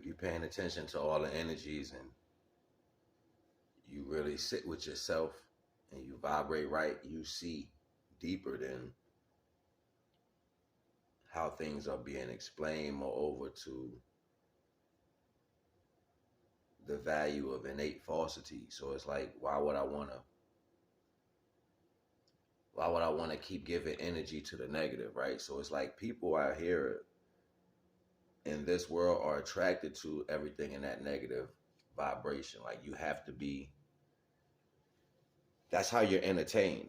if you're paying attention to all the energies and you really sit with yourself and you vibrate right, you see deeper than how things are being explained. Moreover, to the value of innate falsity. So it's like, why would I want to keep giving energy to the negative, right? So it's like people out here in this world are attracted to everything in that negative vibration. Like you have to be, that's how you're entertained.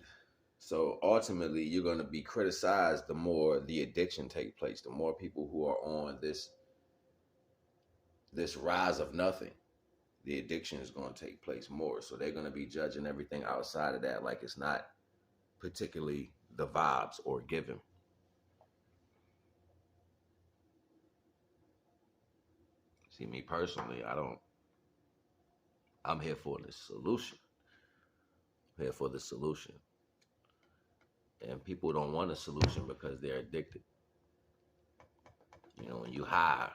So ultimately you're going to be criticized the more the addiction takes place, the more people who are on this rise of nothing, the addiction is going to take place more. So they're going to be judging everything outside of that like it's not particularly the vibes or given. See, me personally, I'm here for the solution. I'm here for the solution. And people don't want a solution because they're addicted. You know, when you high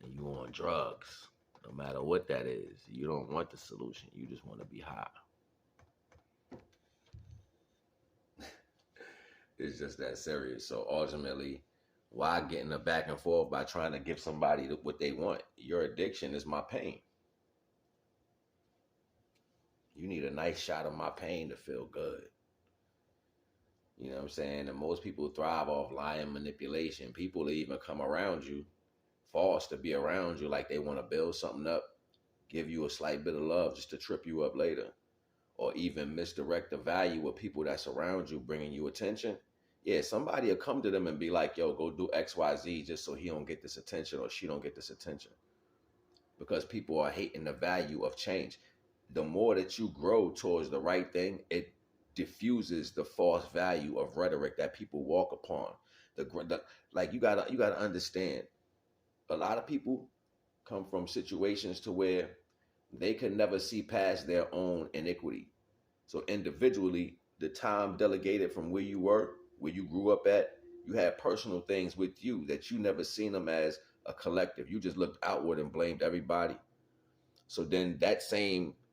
and you on drugs, no matter what that is, you don't want the solution. You just want to be high. It's just that serious. So ultimately, why get in a back and forth by trying to give somebody what they want? Your addiction is my pain. You need a nice shot of my pain to feel good. You know what I'm saying? And most people thrive off lying, manipulation. People even come around you, false to be around you, like they want to build something up, give you a slight bit of love just to trip you up later, or even misdirect the value of people that's around you, bringing you attention. Yeah, somebody will come to them and be like, yo, go do X, Y, Z just so he don't get this attention or she don't get this attention. Because people are hating the value of change. The more that you grow towards the right thing, it diffuses the false value of rhetoric that people walk upon. Like you gotta understand, a lot of people come from situations to where they can never see past their own iniquity. So individually, the time delegated from where you were, where you grew up at, you had personal things with you that you never seen them as a collective. You just looked outward and blamed everybody. So then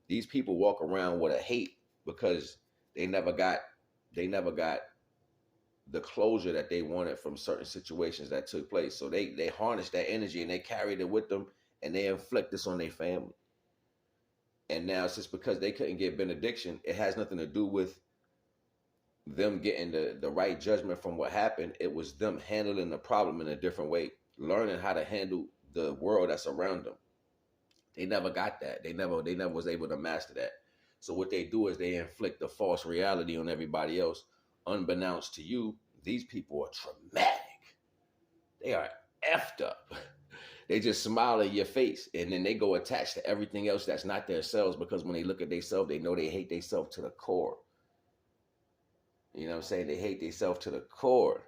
these people walk around with a hate because they never got the closure that they wanted from certain situations that took place. So they harnessed that energy and they carried it with them and they inflict this on their family. And now it's just because they couldn't get benediction. It has nothing to do with them getting the right judgment from what happened. It was them handling the problem in a different way, learning how to handle the world that's around them. They never got that. They never was able to master that. So what they do is they inflict a false reality on everybody else. Unbeknownst to you, these people are traumatic. They are effed up. They just smile in your face, and then they go attached to everything else that's not their selves, because when they look at themselves, they know they hate themselves to the core. You know what I'm saying? They hate themselves to the core.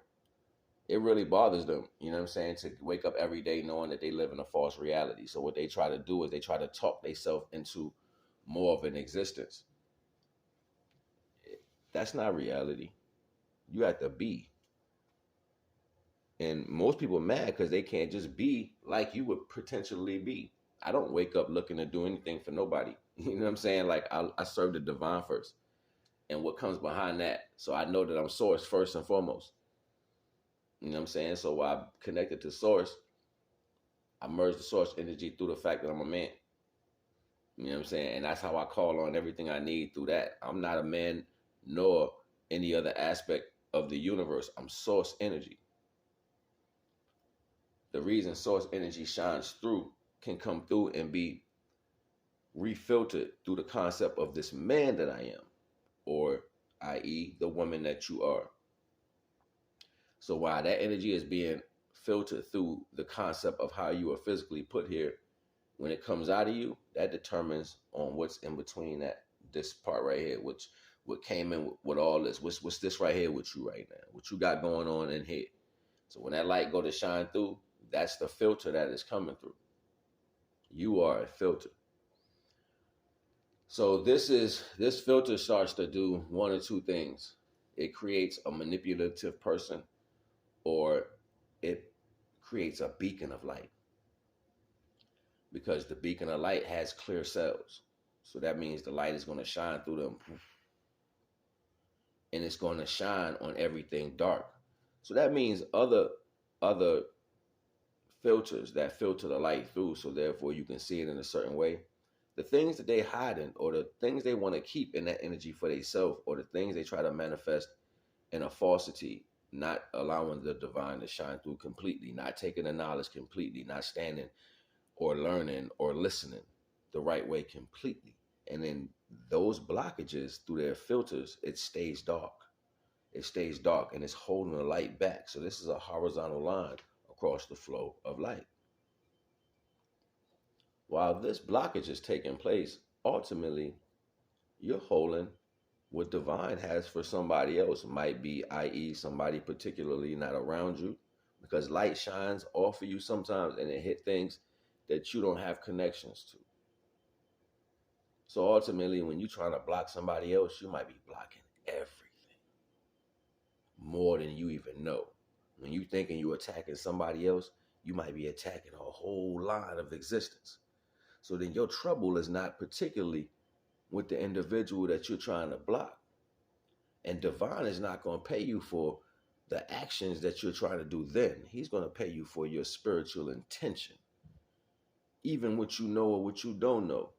It really bothers them, you know what I'm saying, to wake up every day knowing that they live in a false reality. So what they try to do is they try to talk themselves into more of an existence. That's not reality. You have to be. And most people are mad because they can't just be like you would potentially be. I don't wake up looking to do anything for nobody. You know what I'm saying? Like I serve the divine first. And what comes behind that. So I know that I'm source first and foremost. You know what I'm saying? So while I'm connected to source, I merge the source energy through the fact that I'm a man. You know what I'm saying? And that's how I call on everything I need through that. I'm not a man nor any other aspect of the universe. I'm source energy. The reason source energy shines through can come through and be refiltered through the concept of this man that I am, or i.e. the woman that you are. So while that energy is being filtered through the concept of how you are physically put here, when it comes out of you, that determines on what's in between this part right here, what came in with all this. What's this right here with you right now? What you got going on in here? So when that light go to shine through, that's the filter that is coming through. You are a filter. So this filter starts to do one or two things. It creates a manipulative person, or it creates a beacon of light, because the beacon of light has clear cells. So that means the light is going to shine through them, and it's going to shine on everything dark. So that means other filters that filter the light through, so therefore you can see it in a certain way. The things that they hide in, or the things they want to keep in that energy for themselves, or the things they try to manifest in a falsity, not allowing the divine to shine through completely, not taking the knowledge completely, not standing or learning or listening the right way completely. And then those blockages through their filters, it stays dark. It stays dark and it's holding the light back. So this is a horizontal line across the flow of light. While this blockage is taking place, ultimately, you're holding what divine has for somebody else. Might be, i.e., somebody particularly not around you, because light shines off of you sometimes and it hit things that you don't have connections to. So ultimately, when you're trying to block somebody else, you might be blocking everything more than you even know. When you thinking you're attacking somebody else, you might be attacking a whole line of existence. So then your trouble is not particularly with the individual that you're trying to block. And divine is not going to pay you for the actions that you're trying to do then. He's going to pay you for your spiritual intention, even what you know or what you don't know.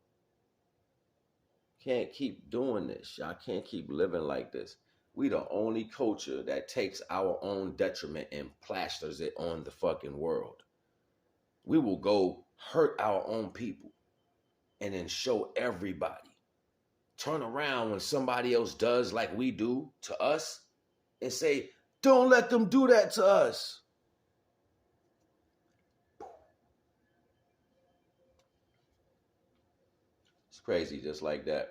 Can't keep doing this. Y'all can't keep living like this. We the only culture that takes our own detriment and plasters it on the fucking world. We will go hurt our own people and then show everybody. Turn around when somebody else does like we do to us and say, don't let them do that to us. It's crazy just like that.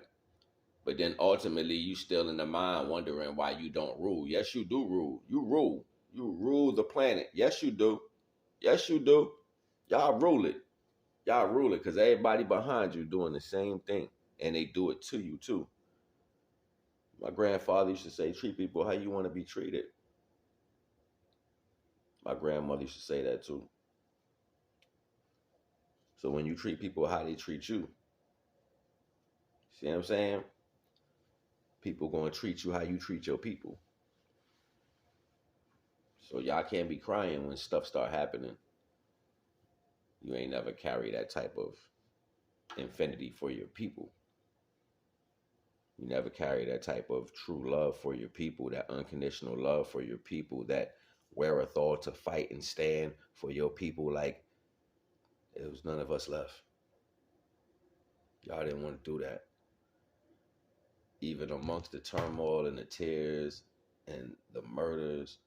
But then ultimately you still in the mind wondering why you don't rule. Yes, you do rule. You rule. You rule the planet. Yes, you do. Yes, you do. Y'all rule it. Y'all rule it because everybody behind you doing the same thing. And they do it to you too. My grandfather used to say, treat people how you want to be treated. My grandmother used to say that too. So when you treat people how they treat you, see what I'm saying? People going to treat you how you treat your people. So y'all can't be crying when stuff start happening. You ain't never carry that type of infinity for your people. You never carry that type of true love for your people, that unconditional love for your people, that wherewithal to fight and stand for your people. Like, it was none of us left. Y'all didn't want to do that. Even amongst the turmoil and the tears and the murders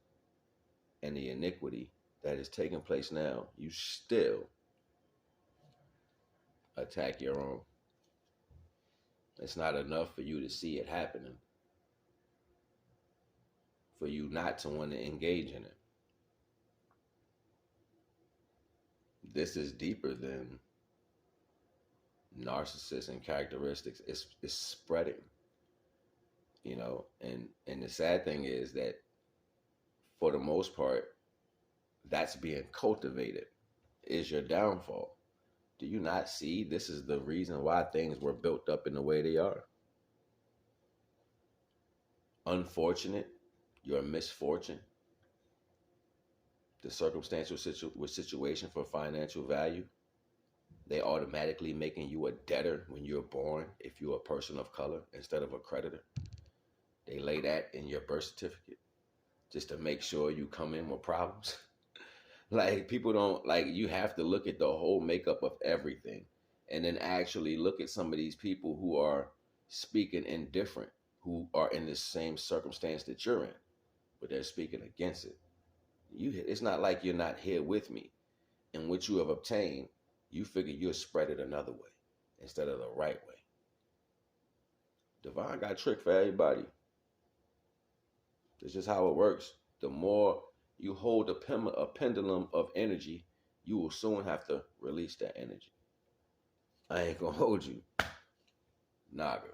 and the iniquity that is taking place now, you still attack your own. It's not enough for you to see it happening, for you not to want to engage in it. This is deeper than narcissists and characteristics. It's spreading, you know, and the sad thing is that for the most part, that's being cultivated. Is your downfall. Do you not see this is the reason why things were built up in the way they are? Unfortunate, your misfortune, the circumstantial situation for financial value, they automatically making you a debtor when you're born if you're a person of color instead of a creditor. They lay that in your birth certificate just to make sure you come in with problems. Like, people don't, like, you have to look at the whole makeup of everything and then actually look at some of these people who are speaking indifferent, who are in the same circumstance that you're in, but they're speaking against it. It's not like you're not here with me. And what you have obtained, you figure you'll spread it another way instead of the right way. Divine got trick for everybody. It's just how it works. The more you hold a pendulum of energy, you will soon have to release that energy. I ain't gonna hold you. NAGA.